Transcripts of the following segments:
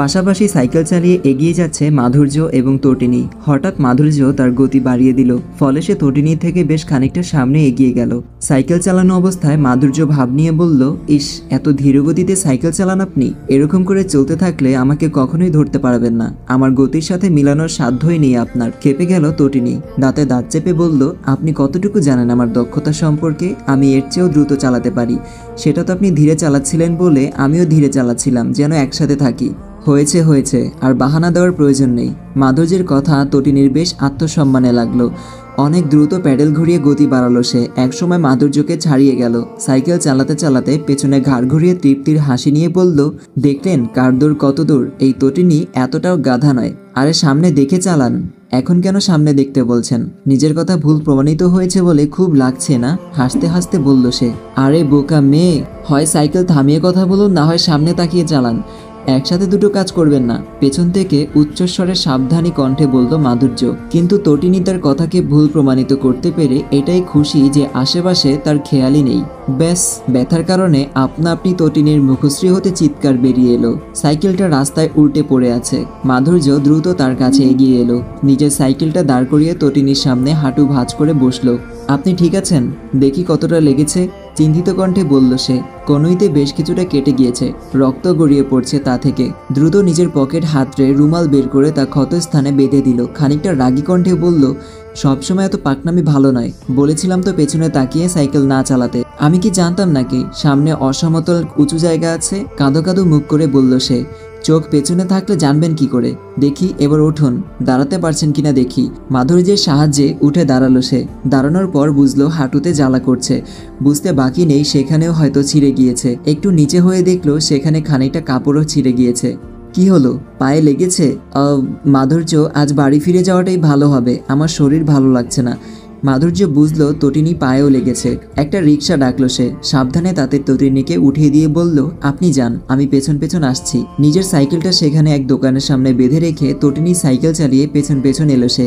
পাশাপাশি সাইকেল চালিয়ে এগিয়ে যাচ্ছে মাধুর্য এবং তটিনী। হঠাৎ মাধুর্য তার গতি বাড়িয়ে দিল, ফলে সে তটিনীর থেকে বেশ খানিকটা সামনে এগিয়ে গেল। সাইকেল চালানো অবস্থায় মাধুর্য ভাব নিয়ে বলল, ইস, এত ধীরগতিতে সাইকেল চালান আপনি। এরকম করে চলতে থাকলে আমাকে কখনোই ধরতে পারবেন না। আমার গতির সাথে মিলানোর সাধ্যই নেই আপনার। খেপে গেল তটিনী, দাঁতে দাঁত চেপে বলল, আপনি কতটুকু জানেন আমার দক্ষতা সম্পর্কে? আমি এর চেয়েও দ্রুত চালাতে পারি। সেটা তো আপনি ধীরে চালাচ্ছিলেন বলে আমিও ধীরে চালাচ্ছিলাম, যেন একসাথে থাকি। হয়েছে হয়েছে, আর বাহানা দেওয়ার প্রয়োজন নেই। মাধুর্যের কথা তটিনীর বেশ আত্মসম্মানে লাগলো। অনেক দ্রুত প্যাডেল ঘুরিয়ে গতি বাড়ালো সে। একসময় মাধুর্যকে ছাড়িয়ে গেল। সাইকেল চালাতে চালাতে পেছনে ঘাড় ঘুরিয়ে তৃপ্তির হাসি নিয়ে বলল, দেখলেন কার দূর কত দূর? এই তটিনী এতটাও গাধা নয়। আরে সামনে দেখে চালান। এখন কেন সামনে দেখতে বলছেন? নিজের কথা ভুল প্রমাণিত হয়েছে বলে খুব লাগছে না? হাসতে হাসতে বলল সে। আরে বোকা মেয়ে, হয় সাইকেল থামিয়ে কথা বলুন, না হয় সামনে তাকিয়ে চালান। একসাথে দুটো কাজ করবেন না। পেছন থেকে উচ্চস্বরে সাবধানী কণ্ঠে বলল মাধুর্য। কিন্তু তটিনী তার কথাকে ভুল প্রমাণিত করতে পেরে এটাই খুশি যে আশেপাশে তার খেয়ালই নেই। ব্যাস, ব্যথার কারণে আপনা আপনি তটিনীর মুখশ্রী হতে চিৎকার বেরিয়ে এলো। সাইকেলটা রাস্তায় উল্টে পড়ে আছে। মাধুর্য দ্রুত তার কাছে এগিয়ে এলো। নিজের সাইকেলটা দাঁড় করিয়ে তটিনীর সামনে হাঁটু ভাঁজ করে বসলো। আপনি ঠিক আছেন? দেখি কতটা লেগেছে, চিন্তিত কণ্ঠে বলল সে। কনুইতে বেশ কিছুটা কেটে গিয়েছে, রক্ত গড়িয়ে পড়ছে তা থেকে। দ্রুত নিজের পকেট হাতড়ে রুমাল বের করে তা ক্ষত স্থানে বেঁধে দিল। খানিকটা রাগী কণ্ঠে বলল, সবসময় এত পাকনামি ভালো নয়। বলেছিলাম তো পেছনে তাকিয়ে সাইকেল না চালাতে। আমি কি জানতাম নাকি সামনে অসমতল উঁচু জায়গা আছে? কাঁদো কাঁদো মুখ করে বলল সে। চোখ পেছনে থাকলে জানবেন কি করে? দেখি এবার উঠুন, দাঁড়াতে পারছেন কিনা দেখি। মাধুর্যের সাহায্যে উঠে দাঁড়ালো সে। দাঁড়ানোর পর বুঝলো হাঁটুতে জ্বালা করছে। বুঝতে বাকি নেই সেখানেও হয়তো ছিঁড়ে গিয়েছে। একটু নিচে হয়ে দেখলো সেখানে খানিকটা কাপড়ও ছিঁড়ে গিয়েছে। কি হলো, পায়ে লেগেছে? মাধুর্য, আজ বাড়ি ফিরে যাওয়াটাই ভালো হবে, আমার শরীর ভালো লাগছে না। মাধুর্য বুঝলো তটিনী পায়েও লেগেছে। একটা রিক্সা ডাকলো সে। সাবধানে তাতে তটিনীকে উঠিয়ে দিয়ে বলল, আপনি যান, আমি পেছন পেছন আসছি। নিজের সাইকেলটা সেখানে এক দোকানের সামনে বেঁধে রেখে তটিনী সাইকেল চালিয়ে পেছন পেছন এলো সে।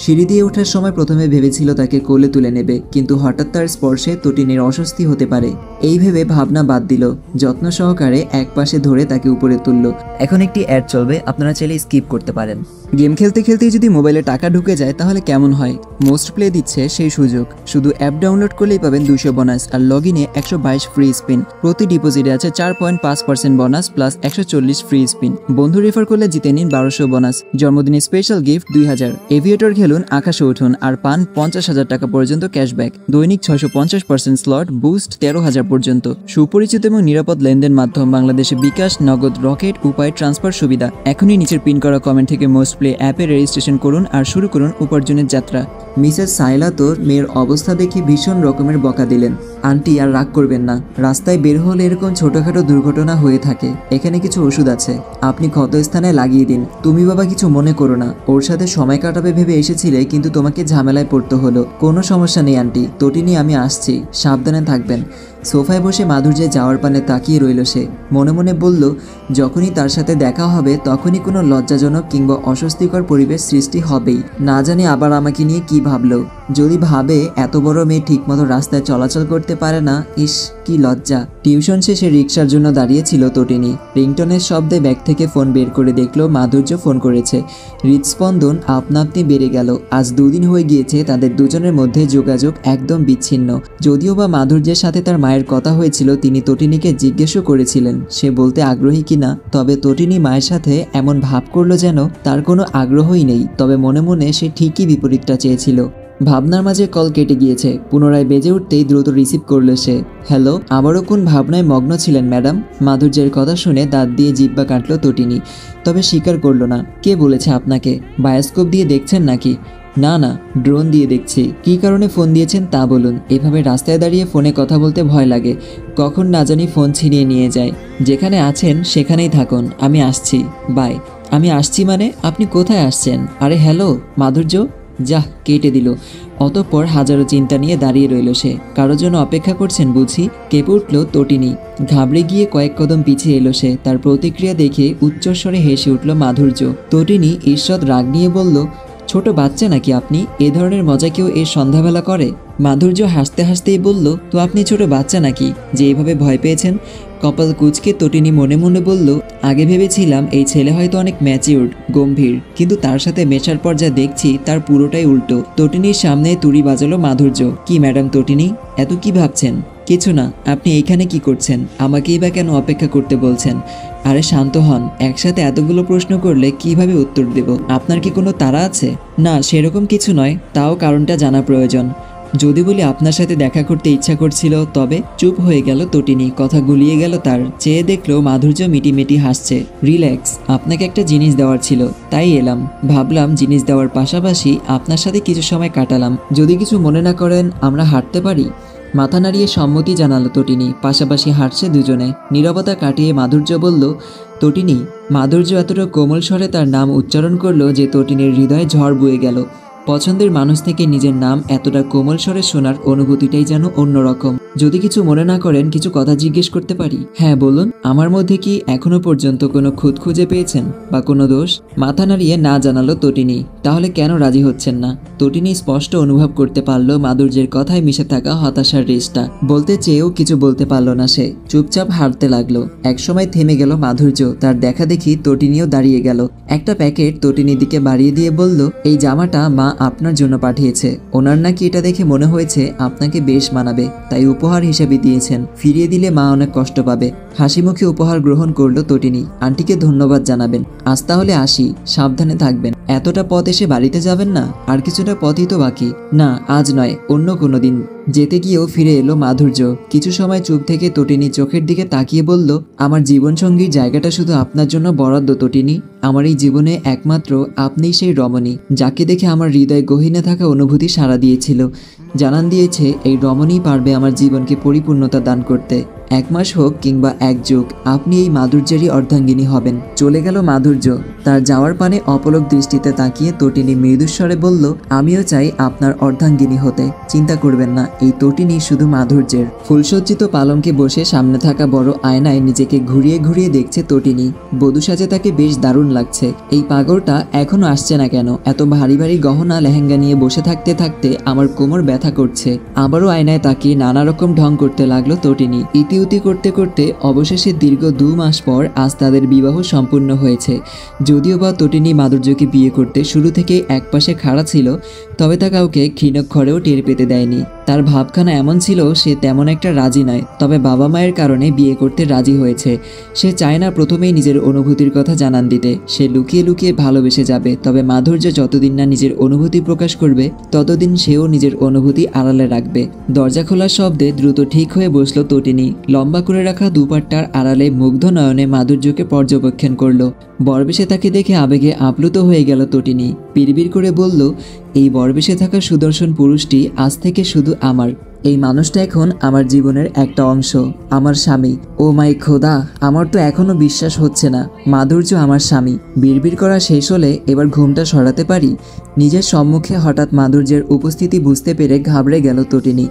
সিঁড়ি দিয়ে ওঠার সময় প্রথমে ভেবেছিল তাকে কোলে তুলে নেবে, কিন্তু হঠাৎ তার স্পর্শে তটিনীর অস্বস্তি হতে পারে। এই ভেবে ভাবনা বাদ দিল। যত্ন সহকারে এক পাশে ধরে তাকে উপরে তুলল। এখন একটি অ্যাড চলবে, আপনারা চাইলে স্কিপ করতে পারেন। গেম খেলতে খেলতেই যদি মোবাইলে টাকা ঢুকে যায় তাহলে কেমন হয়? মোস্ট প্লে দিচ্ছে সেই সুযোগ। শুধু অ্যাপ ডাউনলোড করলেই পাবেন 200 বোনাস আর লগ ইনে 122 ফ্রি স্পিন। প্রতি ডিপোজিটে আছে 4.5% বোনাস প্লাস 140 ফ্রি স্পিন। বন্ধু রেফার করলে জিতে নিন 1200 বোনাস। জন্মদিনে স্পেশাল গিফট 2000। এভিয়েটর খেলুন, আকাশে উঠুন আর পান 50,000 টাকা পর্যন্ত ক্যাশব্যাক। দৈনিক 650% স্লট, বুস্ট 13,000 পর্যন্ত। সুপরিচিত এবং নিরাপদ লেনদেন মাধ্যম বাংলাদেশে বিকাশ, নগদ, রকেট উপায় ট্রান্সফার সুবিধা। এখনই নিচের পিন করা কমেন্ট থেকে মোস্ট প্লে অ্যাপে রেজিস্ট্রেশন করুন আর শুরু করুন উপার্জনের যাত্রা। মিসেস সাইলা তো মেয়ের অবস্থা দেখে ভীষণ রকমের বকা দিলেন। আন্টি, আর রাগ করবেন না। রাস্তায় বের হলে এরকম ছোটখাটো দুর্ঘটনা হয়ে থাকে। এখানে কিছু ওষুধ আছে, আপনি ক্ষতস্থানে লাগিয়ে দিন। তুমি বাবা কিছু মনে করো না। ওর সাথে সময় কাটাবে ভেবে এসেছিলে, কিন্তু তোমাকে ঝামেলায় পড়তে হলো। কোনো সমস্যা নেই আন্টি, তটিনী আমি আসছি, সাবধানে থাকবেন। সোফায় বসে মাধুর্যে যাওয়ার পানে তাকিয়ে রইল সে। মনে মনে বলল, যখনই তার সাথে দেখা হবে তখনই কোনো লজ্জাজনক কিংবা অস্বস্তিকর পরিবেশ সৃষ্টি হবেই। না জানি আবার আমাকে নিয়ে কি ভাবলো। যদি ভাবে এত বড় মেয়ে ঠিকমতো রাস্তায় চলাচল করতে পারে না, ইস কি লজ্জা। টিউশন শেষে রিক্সার জন্য দাঁড়িয়েছিল তটিনী। রিংটনের শব্দে ব্যাগ থেকে ফোন বের করে দেখলো মাধুর্য ফোন করেছে। হৃদস্পন্দন আপনা আপনি বেড়ে গেল। আজ 2 দিন হয়ে গিয়েছে তাদের দুজনের মধ্যে যোগাযোগ একদম বিচ্ছিন্ন। যদিও বা মাধুর্যের সাথে তার মায়ের কথা হয়েছিল, তিনি তটিনীকে জিজ্ঞেসও করেছিলেন সে বলতে আগ্রহী কিনা। তবে তটিনী মায়ের সাথে এমন ভাব করলো যেন তার কোনো আগ্রহই নেই। তবে মনে মনে সে ঠিকই বিপরীতটা চেয়েছিল। ভাবনার মাঝে কল কেটে গিয়েছে। পুনরায় বেজে উঠতেই দ্রুত রিসিভ করলো সে। হ্যালো, আবারও কোন ভাবনায় মগ্ন ছিলেন ম্যাডাম? মাধুর্যের কথা শুনে দাঁত দিয়ে জিহ্বা কাটল তটিনী। তবে স্বীকার করলো না। কে বলেছে আপনাকে? বায়োস্কোপ দিয়ে দেখছেন নাকি? না না, ড্রোন দিয়ে দেখছি। কী কারণে ফোন দিয়েছেন তা বলুন। এভাবে রাস্তায় দাঁড়িয়ে ফোনে কথা বলতে ভয় লাগে, কখন না জানি ফোন ছিনিয়ে নিয়ে যায়। যেখানে আছেন সেখানেই থাকুন, আমি আসছি, বাই। আমি আসছি মানে? আপনি কোথায় আসছেন? আরে হ্যালো মাধুর্য। যাহ, কেটে দিল। অতঃপর হাজারো চিন্তা নিয়ে দাঁড়িয়ে রইল সে। কারোর জন্য অপেক্ষা করছেন বুঝি? কেঁপে উঠল তটিনী। ঘাবড়ে গিয়ে কয়েক কদম পিছিয়ে এলো সে। তার প্রতিক্রিয়া দেখে উচ্চস্বরে হেসে উঠল মাধুর্য। তটিনী ঈষৎ রাগ নিয়ে বলল, ছোট বাচ্চা নাকি আপনি? এ ধরনের মজা কেউ এর সন্ধ্যাবেলা করে? মাধুর্য হাসতে হাসতেই বলল, তো আপনি ছোট বাচ্চা নাকি যে এভাবে ভয় পেয়েছেন? কপাল কুঁচকে তটিনী মনে মনে বলল, আগে ভেবেছিলাম এই ছেলে হয়তো অনেক ম্যাচিউরড, গম্ভীর, কিন্তু তার সাথে মেশার পর যা দেখছি তার পুরোটাই উল্টো। তটিনীর সামনে তুড়ি বাজালো মাধুর্য। কি ম্যাডাম তটিনী, এত কি ভাবছেন? কিছু না, আপনি এইখানে কি করছেন? আমাকেই বা কেন অপেক্ষা করতে বলছেন? আরে শান্ত হন, একসাথে এতগুলো প্রশ্ন করলে কিভাবে উত্তর দেব? আপনার কি কোনো তাড়া আছে? না সেরকম কিছু নয়, তাও কারণটা জানা প্রয়োজন। যদি বলি আপনার সাথে দেখা করতে ইচ্ছা করছিল তবে। চুপ হয়ে গেল তটিনী, কথা গুলিয়ে গেল তার। চেয়ে দেখলো মাধুর্য মিটিমিটি হাসছে। রিল্যাক্স, আপনাকে একটা জিনিস দেওয়ার ছিল, তাই এলাম। ভাবলাম জিনিস দেওয়ার পাশাপাশি আপনার সাথে কিছু সময় কাটালাম। যদি কিছু মনে না করেন আমরা হাঁটতে পারি? মাথা নাড়িয়ে সম্মতি জানালো তটিনী। পাশাপাশি হাঁটছে দুজনে। নীরবতা কাটিয়ে মাধুর্য বলল, তটিনী। মাধুর্য এতটা কোমল স্বরে তার নাম উচ্চারণ করলো যে তটিনীর হৃদয়ে ঝড় বয়ে গেল। পছন্দের মানুষ থেকে নিজের নাম এতটা কোমল স্বরে শোনার অনুভূতিটাই যেন অন্যরকম। যদি কিছু মনে না করেন কিছু কথা জিজ্ঞেস করতে পারি? হ্যাঁ বলুন। আমার মধ্যে কি এখনো পর্যন্ত কোনো খুঁত খুঁজে পেয়েছেন বা কোনো দোষ? মাথা নাড়িয়ে না জানালো তটিনী। তাহলে কেন রাজি হচ্ছেন না? তটিনী স্পষ্ট অনুভব করতে পারলো মাধুর্যের কথায় মিশে থাকা হতাশার রেশটা। বলতে চেয়েও কিছু বলতে পারল না সে। চুপচাপ হাঁটতে লাগলো। একসময় থেমে গেল মাধুর্য। তার দেখা দেখি তটিনীও দাঁড়িয়ে গেল। একটা প্যাকেট তটিনীর দিকে বাড়িয়ে দিয়ে বলল, এই জামাটা মা আপনার জন্য পাঠিয়েছে। ওনার নাকি এটা দেখে মনে হয়েছে আপনাকে বেশ মানাবে, তাই উপহার হিসেবে দিয়েছেন। ফিরিয়ে দিলে মা অনেক কষ্ট পাবে। হাসি মুখে উপহার গ্রহণ করলো তটিনী। আন্টিকে ধন্যবাদ জানাবেন। আজ তাহলে আসি, সাবধানে থাকবেন। এতটা পথ এসে বাড়িতে যাবেন না? আর কিছুটা পথই তো বাকি। না আজ নয়, অন্য কোনো দিন। যেতে গিয়েও ফিরে এলো মাধুর্য। কিছু সময় চুপ থেকে তটিনী চোখের দিকে তাকিয়ে বলল, আমার জীবনসঙ্গীর জায়গাটা শুধু আপনার জন্য বরাদ্দ তটিনী। আমার এই জীবনে একমাত্র আপনিই সেই রমণী যাকে দেখে আমার হৃদয় গহীনে থাকা অনুভূতি সাড়া দিয়েছিল। জানান দিয়েছে এই রমণীই পারবে আমার জীবনকে পরিপূর্ণতা দান করতে। 1 মাস হোক কিংবা 1 যুগ, আপনি এই মাধুর্যেরই অর্ধাঙ্গিনী হবেন। চলে গেল মাধুর্য। তার যাওয়ার পানে অপলক দৃষ্টিতে তাকিয়ে তটিনী মৃদুস্বরে বলল, আমিও চাই আপনার অর্ধাঙ্গিনী হতে। চিন্তা করবেন না, এই তটিনী শুধু মাধুর্যের। ফুলসজ্জিত পালঙ্কে বসে সামনে থাকা বড় আয়নায় নিজেকে ঘুরিয়ে ঘুরিয়ে দেখছে তটিনী। বধূ সাজে তাকে বেশ দারুণ লাগছে। এই পাগলটা এখনো আসছে না কেন? এত ভারী ভারী গহনা লেহেঙ্গা নিয়ে বসে থাকতে থাকতে আমার কোমর ব্যথা করছে। আবারও আয়নায় তাকিয়ে নানা রকম ঢং করতে লাগলো তটিনী। ইতিউতি করতে করতে অবশেষে দীর্ঘ 2 মাস পর আজ তাদের বিবাহ সম্পূর্ণ হয়েছে। যদিও বা তটিনী মাধুর্যকে বিয়ে করতে শুরু থেকে একপাশে খাড়া ছিল, তবে তা কাউকে ক্ষীণক্ষরেও টের পেতে দেয়নি। তার ভাবখানা এমন ছিল সে তেমন একটা রাজি নয়, তবে বাবা মায়ের কারণে বিয়ে করতে রাজি হয়েছে। সে চায় না প্রথমেই নিজের অনুভূতির কথা জানান দিতে। সে লুকিয়ে লুকিয়ে ভালোবেসে যাবে। তবে মাধুর্য যতদিন না নিজের অনুভূতি প্রকাশ করবে ততদিন সেও নিজের অনুভূতি আড়ালে রাখবে। দরজা খোলার শব্দে দ্রুত ঠিক হয়ে বসলো তটিনী। লম্বা করে রাখা দুপাট্টার আড়ালে মুগ্ধ নয়নে মাধুর্যকে পর্যবেক্ষণ করলো। বরবেশে তাকে দেখে আবেগে আপ্লুত হয়ে গেল তটিনী। বিড়বিড় করে বলল, এই বরবেশে থাকা সুদর্শন পুরুষটি আজ থেকে শুধু আমার। এই মানুষটা এখন আমার জীবনের একটা অংশ, আমার স্বামী। ও মাই খোদা, আমার তো এখনো বিশ্বাস হচ্ছে না মাধুর্য আমার স্বামী। বিড়বিড় করা শেষ হলে এবার ঘুমটা সরাতে পারি? নিজের সম্মুখে হঠাৎ মাধুর্যের উপস্থিতি বুঝতে পেরে ঘাবড়ে গেল তটিনী।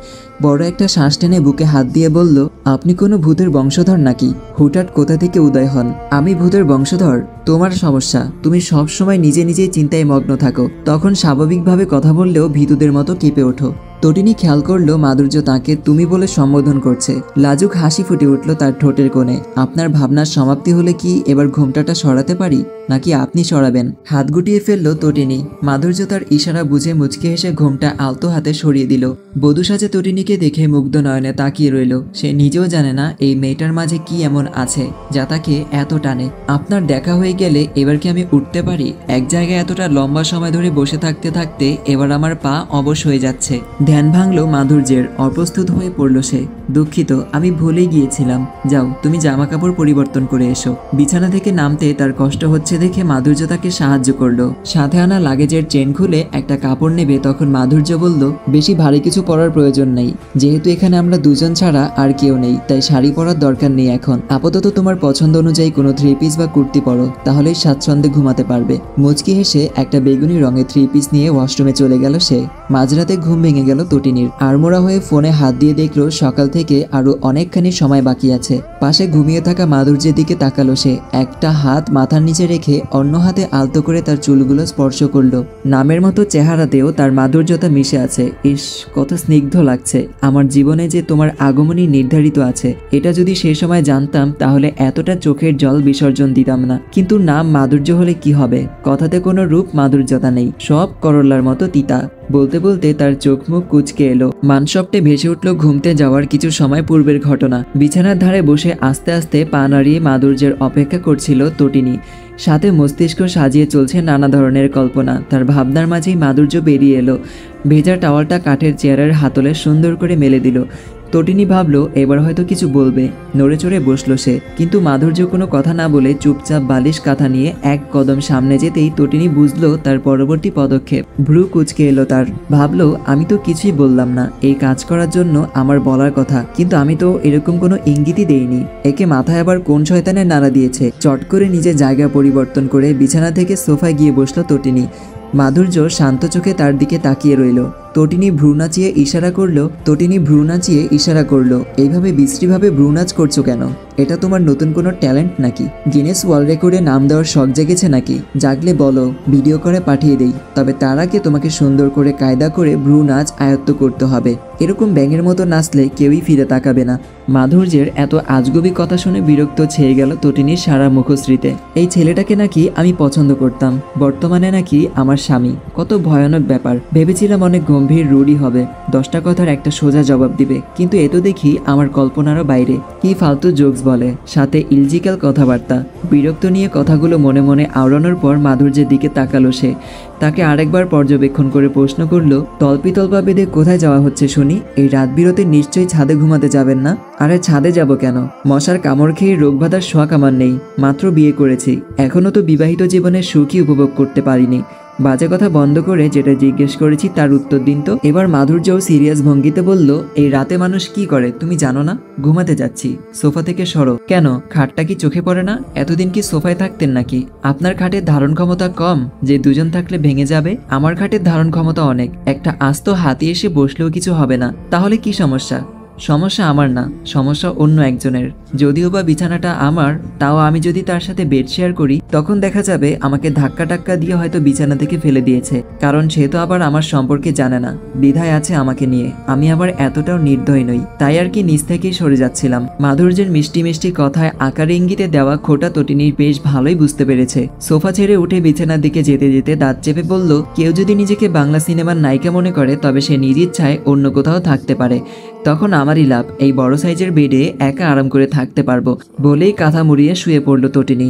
বড় একটা শ্বাস টেনে বুকে হাত দিয়ে বলল, আপনি কোনো ভূতের বংশধর নাকি? হুটহাট কোথা থেকে উদয় হন? আমি ভূতের বংশধর? তোমার সমস্যা, তুমি সব সময় নিজে নিজেই চিন্তায় মগ্ন থাকো। তখন স্বাভাবিকভাবে কথা বললেও ভীতুদের মতো কেঁপে ওঠো। তটিনী খেয়াল করলো মাধুর্য তাকে তুমি বলে সম্বোধন করছে। লাজুক হাসি ফুটে উঠল তার ঠোঁটের কোণে। আপনার ভাবনার সমাপ্তি হলে কি এবার ঘোমটাটা সরাতে পারি, নাকি আপনি সরাবেন? হাত গুটিয়ে ফেললো তটিনী। মাধুর্য তার ইশারা বুঝে মুচকে হেসে ঘোমটা আলতো হাতে সরিয়ে দিল। বধূ সাজে তটিনীকে দেখে মুগ্ধ নয়নে তাকিয়ে রইল। সে নিজেও জানে না এই মেয়েটার মাঝে কি এমন আছে যা তাকে এত টানে। আপনার দেখা হয়ে গেলে এবার কি আমি উঠতে পারি? এক জায়গায় এতটা লম্বা সময় ধরে বসে থাকতে থাকতে এবার আমার পা অবশ হয়ে যাচ্ছে। ধ্যান ভাঙলো মাধুর্যের। অপ্রস্তুত হয়ে পড়ল সে। দুঃখিত, আমি ভুলে গিয়েছিলাম। যাও, তুমি জামা কাপড় পরিবর্তন করে এসো। বিছানা থেকে নামতে তার কষ্ট হচ্ছে দেখে মাধুর্য তাকে সাহায্য করলো। সাথে আনা লাগেজের চেন খুলে একটা কাপড় নেবে তখন মাধুর্য বলল, বেশি ভারী কিছু পরার প্রয়োজন নেই। যেহেতু এখানে আমরা দুজন ছাড়া আর কেউ নেই, তাই শাড়ি পরার দরকার নেই এখন। আপাতত তোমার পছন্দ অনুযায়ী কোনো 3 পিস বা কুর্তি পরো, তাহলেই স্বাচ্ছন্দ্যে ঘুমাতে পারবে। মুচকি হেসে একটা বেগুনি রঙের 3 পিস নিয়ে ওয়াশরুমে চলে গেল সে। মাঝরাতে ঘুম ভেঙে গেল গেল তটিনীর। আড়মোড়া হয়ে ফোনে হাত দিয়ে দেখলো সকাল থেকে আরো অনেকখানি সময় বাকি আছে। পাশে ঘুমিয়ে থাকা মাধুর্যের দিকে তাকালো সে। একটা হাত মাথার নিচে রেখে অন্য হাতে আলতো করে তার চুলগুলো স্পর্শ করলো। নামের মতো চেহারাতেও তার মাধুর্যতা মিশে আছে। ইস, কত স্নিগ্ধ লাগছে। আমার জীবনে যে তোমার আগমনী নির্ধারিত আছে, এটা যদি সে সময় জানতাম তাহলে এতটা চোখের জল বিসর্জন দিতাম না। কিন্তু নাম মাধুর্য হলে কি হবে? কথাতে কোনো রূপ মাধুর্যতা নেই, সব করলার মতো তিতা। বলতে বলতে তার চোখ মুখ কুঁচকে এলো। মানসপটে ভেসে উঠল ঘুমতে যাওয়ার কিছু সময় পূর্বের ঘটনা। বিছানার ধারে বসে আস্তে আস্তে পা নাড়িয়ে মাধুর্যের অপেক্ষা করছিল তটিনী। সাথে মস্তিষ্ক সাজিয়ে চলছে নানা ধরনের কল্পনা। তার ভাবনার মাঝেই মাধুর্য বেরিয়ে এলো। ভেজা টাওয়ালটা কাঠের চেয়ারের হাতলে সুন্দর করে মেলে দিল। তটিনী ভাবলো এবার হয়তো কিছু বলবে। নড়ে চড়ে বসলো সে, কিন্তু মাধুর্য কোনো কথা না বলে চুপচাপ বালিশ কাঁথা নিয়ে এক কদম সামনে যেতেই তটিনী বুঝলো তার পরবর্তী পদক্ষেপ। ভ্রু কুঁচকে এলো তার। ভাবলো আমি তো কিছুই বললাম না, এই কাজ করার জন্য আমার বলার কথা, কিন্তু আমি তো এরকম কোনো ইঙ্গিতই দেইনি। একে মাথায় আবার কোন শয়তানের নাড়া দিয়েছে? চট করে নিজের জায়গা পরিবর্তন করে বিছানা থেকে সোফায় গিয়ে বসলো তটিনী। মাধুর্য শান্ত চোখে তার দিকে তাকিয়ে রইল। তটিনী ভ্রু নাচিয়ে ইশারা করলো। এইভাবে বিশ্রীভাবে ভ্রু নাচ করছো কেন? এটা তোমার নতুন কোনো ট্যালেন্ট নাকি? গিনেস ওয়ার্ল্ড রেকর্ডে নাম দেওয়ার শখ জেগেছে নাকি? জাগলে বলো, ভিডিও করে পাঠিয়ে দেই। তবে তার আগে তোমাকে সুন্দর করে কায়দা করে ভ্রু নাচ আয়ত্ত করতে হবে। এরকম ব্যাঙের মতো নাচলে কেউই ফিরে তাকাবে না। মাধুর্যের এত আজগুবি কথা শুনে বিরক্ত ছেয়ে গেল তটিনীর সারা মুখশ্রীতে। এই ছেলেটাকে নাকি আমি পছন্দ করতাম, বর্তমানে নাকি আমার স্বামী। কত ভয়ানক ব্যাপার। ভেবেছিলাম অনেক গম্ভীর রুডি হবে, 10টা কথার একটা সোজা জবাব দিবে, কিন্তু এ তো দেখি আমার কল্পনারও বাইরে। কি ফালতু জোকস বলে, সাথে ইলজিক্যাল কথাবার্তা। বিরক্ত নিয়ে কথাগুলো মনে মনে আওড়ানোর পর মাধুর্যের দিকে তাকালো সে। তাকে আরেকবার পর্যবেক্ষণ করে প্রশ্ন করলো, তল্পা বেঁধে কোথায় যাওয়া হচ্ছে শুনি? এই রাত বিরতে নিশ্চয়ই ছাদে ঘুমাতে যাবেন না? আরে ছাদে যাব কেন? মশার কামড় খেয়ে রোগ বাঁধার শখ আমার নেই। মাত্র বিয়ে করেছি, এখনো তো বিবাহিত জীবনের সুখই উপভোগ করতে পারিনি। বাজে কথা বন্ধ করে যেটা জিজ্ঞেস করেছি তার উত্তর দিন তো। এবার মাধুর্যও সিরিয়াস ভঙ্গিতে বলল, এই রাতে মানুষ কি করে তুমি জানো না? ঘুমাতে যাচ্ছি। সোফা থেকে সরো। কেন, খাটটা কি চোখে পড়ে না? এতদিন কি সোফায় থাকতেন নাকি? আপনার খাটের ধারণ ক্ষমতা কম যে দুজন থাকলে ভেঙে যাবে? আমার খাটের ধারণ ক্ষমতা অনেক। একটা আস্ত হাতি এসে বসলেও কিছু হবে না। তাহলে কি সমস্যা? সমস্যা আমার না, সমস্যা অন্য একজনের। যদিও বা বিছানাটা আমার, তাও আমি যদি তার সাথে বেড শেয়ার করি তখন দেখা যাবে আমাকে ধাক্কা টাক্কা দিয়ে হয়তো বিছানা থেকে ফেলে দিয়েছে, কারণ সে তো আবার আমার সম্পর্কে জানে না, দ্বিধায় আছে আমাকে নিয়ে। আমি আবার এতটাও নির্দয় নই, তাই আর কি নিজ থেকেই সরে যাচ্ছিলাম। মাধুর্যের মিষ্টি মিষ্টি কথায় আকার ইঙ্গিতে দেওয়া খোটা তটিনীর বেশ ভালোই বুঝতে পেরেছে। সোফা ছেড়ে উঠে বিছানার দিকে যেতে যেতে দাঁত চেপে বলল, কেউ যদি নিজেকে বাংলা সিনেমার নায়িকা মনে করে তবে সে নিজ ইচ্ছায় অন্য কোথাও থাকতে পারে, তখন আমারই লাভ। এই বড় সাইজের বেডে একা আরাম করে থাকতে পারবো। বলেই কাঁথা মুড়িয়ে শুয়ে পড়ল তটিনী।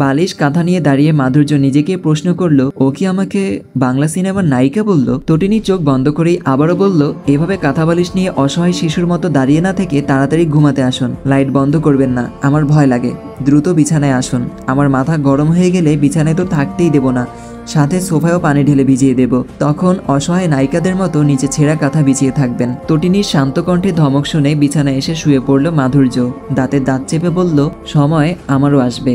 বালিশ কাঁথা নিয়ে দাঁড়িয়ে মাধুর্য নিজেকে প্রশ্ন করলো, ও কি আমাকে বাংলা সিনেমার নায়িকা বলল? তটিনী চোখ বন্ধ করেই আবারও বলল, এভাবে কাঁথা বালিশ নিয়ে অসহায় শিশুর মতো দাঁড়িয়ে না থেকে তাড়াতাড়ি ঘুমাতে আসুন। লাইট বন্ধ করবেন না, আমার ভয় লাগে। দ্রুত বিছানায় আসুন। আমার মাথা গরম হয়ে গেলে বিছানায় তো থাকতেই দেব না, সাথে সোফায়ও পানি ঢেলে ভিজিয়ে দেব। তখন অসহায় নায়িকাদের মতো নিচে ছেঁড়া কাঁথা বিছিয়ে থাকবেন। তটিনীর শান্ত কণ্ঠে ধমক শুনে বিছানায় এসে শুয়ে পড়ল মাধুর্য। দাঁতে দাঁত চেপে বলল, সময় আমারও আসবে।